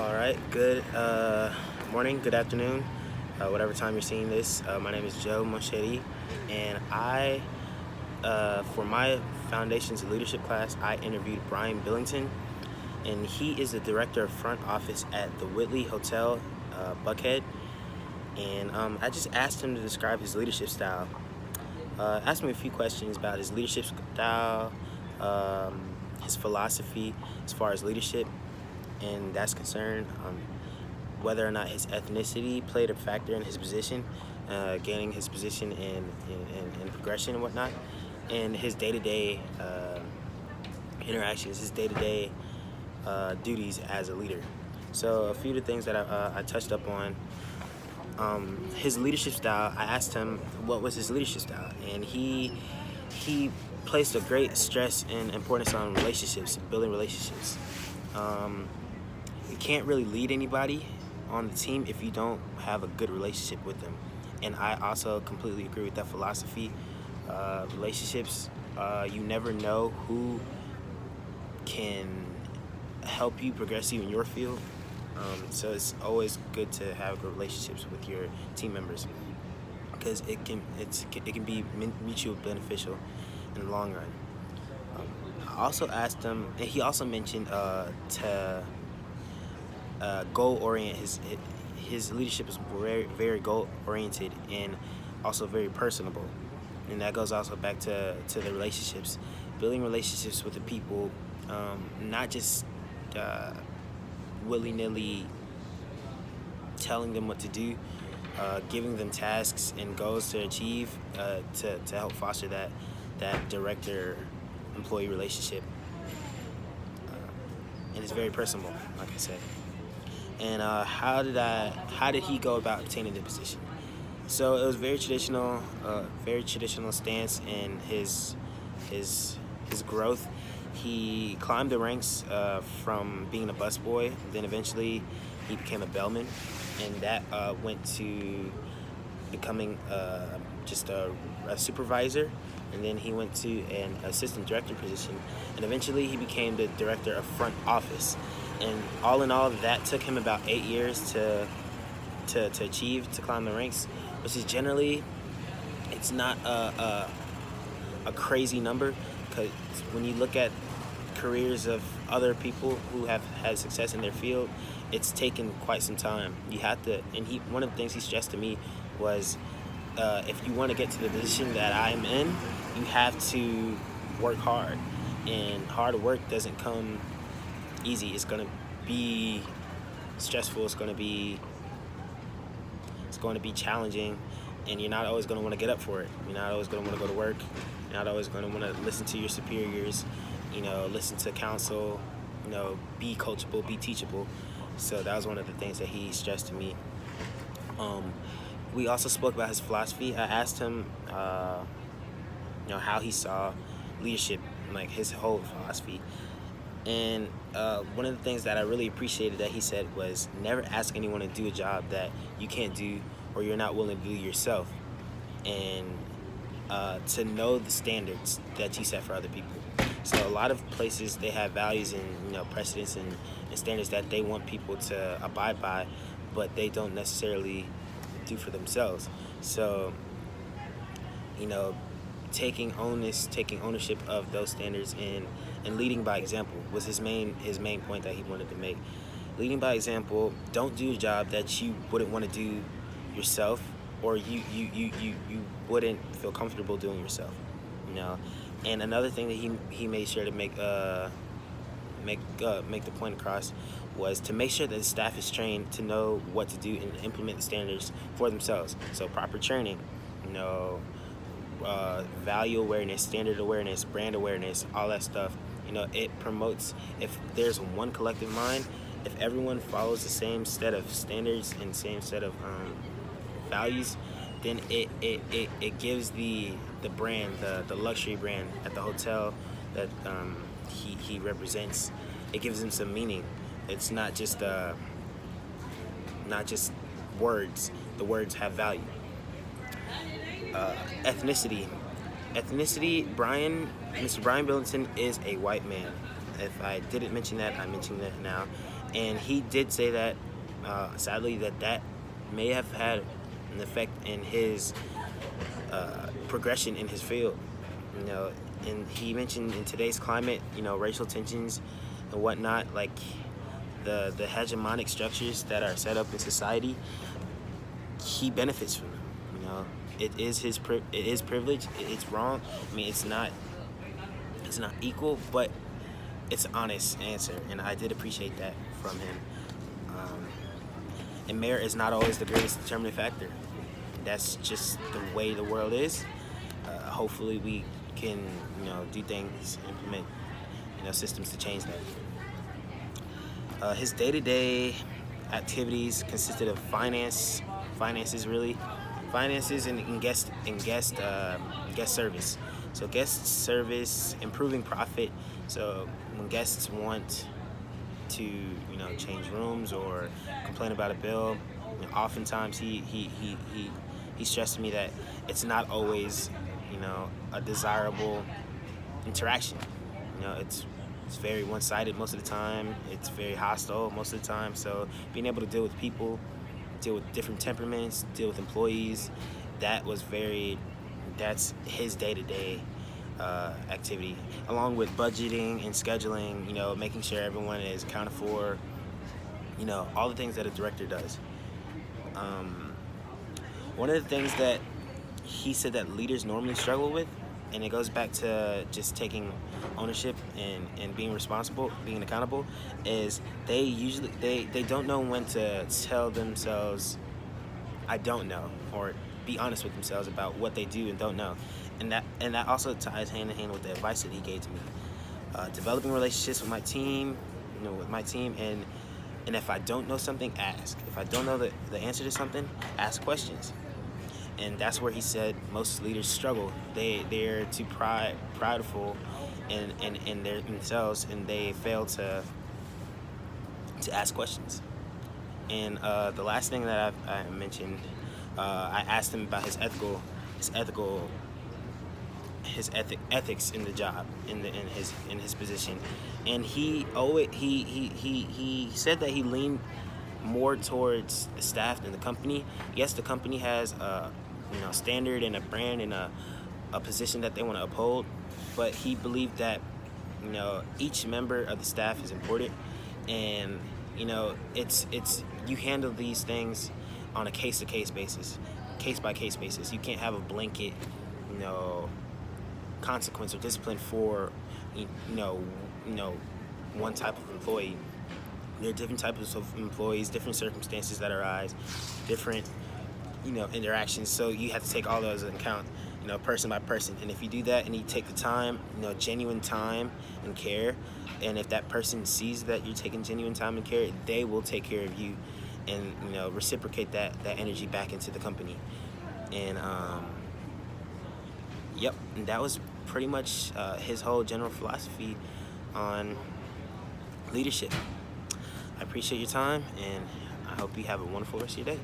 All right, good morning, good afternoon, whatever time you're seeing this. My name is Joe Moschetti, and for my Foundations Leadership class, I interviewed Brian Billington, and he is the director of front office at the Whitley Hotel, Buckhead. And I just asked him to describe his leadership style. Asked me a few questions about his leadership style, his philosophy as far as leadership, and that's concerned, whether or not his ethnicity played a factor in his position, gaining his position in progression and whatnot, and his day-to-day interactions, his day-to-day duties as a leader. So a few of the things that I touched up on, his leadership style. I asked him what was his leadership style, and he placed a great stress and importance on relationships, building relationships. You can't really lead anybody on the team if you don't have a good relationship with them. And I also completely agree with that philosophy. Relationships, you never know who can help you progress you in your field. So it's always good to have good relationships with your team members, because it can be mutually beneficial in the long run. I also asked him, and he also mentioned to goal orient. His leadership is very, very goal oriented and also very personable, and that goes also back to the relationships, building relationships with the people, not just willy-nilly telling them what to do, giving them tasks and goals to achieve, to help foster that director-employee relationship. And it's very personal, like I said. And how did he go about obtaining the position? So it was very traditional stance in his growth. He climbed the ranks from being a busboy, then eventually he became a bellman, and that went to becoming just a supervisor, and then he went to an assistant director position, and eventually he became the director of front office. And all in all, that took him about 8 years to achieve, to climb the ranks, which is generally, it's not a crazy number, because when you look at careers of other people who have had success in their field, it's taken quite some time. You have to, and one of the things he stressed to me was, if you want to get to the position that I'm in, you have to work hard, and hard work doesn't come easy. It's going to be stressful. It's going to be challenging, and you're not always going to want to get up for it. You're not always going to want to go to work. You're not always going to want to listen to your superiors, listen to counsel, be coachable, be teachable. So that was one of the things that he stressed to me. We also spoke about his philosophy. I asked him, how he saw leadership, like his whole philosophy. And one of the things that I really appreciated that he said was, never ask anyone to do a job that you can't do or you're not willing to do yourself, and to know the standards that you set for other people. So a lot of places, they have values and precedents and standards that they want people to abide by, but they don't necessarily do for themselves. So taking ownership of those standards and leading by example was his main point that he wanted to make. Leading by example. Don't do a job that you wouldn't want to do yourself, or you wouldn't feel comfortable doing yourself. And another thing that he made sure to make the point across was to make sure that the staff is trained to know what to do and implement the standards for themselves. So proper training, value awareness, standard awareness, brand awareness, all that stuff. It promotes, if there's one collective mind, if everyone follows the same set of standards and same set of values, then it gives the brand, the luxury brand at the hotel that he represents, it gives him some meaning. It's not just words. The words have value. Ethnicity. Mr. Brian Billington is a white man. If I didn't mention that, I'm mentioning that now. And he did say that, sadly, that may have had an effect in his progression in his field. You know, and he mentioned in today's climate, racial tensions and whatnot, like the hegemonic structures that are set up in society, he benefits from them. It is it is privilege. It's wrong. I mean, it's not equal, but it's an honest answer, and I did appreciate that from him. And merit is not always the greatest determining factor. That's just the way the world is. Hopefully, we can do things, implement systems to change that. His day-to-day activities consisted of finances and guest service. So guest service, improving profit. So when guests want to change rooms or complain about a bill, oftentimes he stressed to me that it's not always a desirable interaction. It's very one-sided most of the time. It's very hostile most of the time. So being able to deal with people, deal with different temperaments, deal with employees, that's his day-to-day activity, along with budgeting and scheduling, making sure everyone is accounted for, all the things that a director does. One of the things that he said that leaders normally struggle with, and it goes back to just taking ownership and being responsible, being accountable, is they don't know when to tell themselves, I don't know, or be honest with themselves about what they do and don't know. And that also ties hand in hand with the advice that he gave to me. Developing relationships with my team, and if I don't know something, ask. If I don't know the answer to something, ask questions. And that's where he said most leaders struggle. They're too prideful in themselves, and they fail to ask questions. And the last thing that I mentioned, I asked him about his ethics in the job, in his position, and he said that he leaned more towards the staff than the company. Yes, the company has a standard and a brand and a position that they want to uphold, but he believed that each member of the staff is important, and it's you handle these things on a case-to-case basis, case-by-case basis. You can't have a blanket consequence or discipline for one type of employee. There are different types of employees, different circumstances that arise, different interactions. So you have to take all those into account, person by person. And if you do that and you take the time, genuine time and care, and if that person sees that you're taking genuine time and care, they will take care of you and reciprocate that energy back into the company. And and that was pretty much his whole general philosophy on leadership. I appreciate your time, and I hope you have a wonderful rest of your day.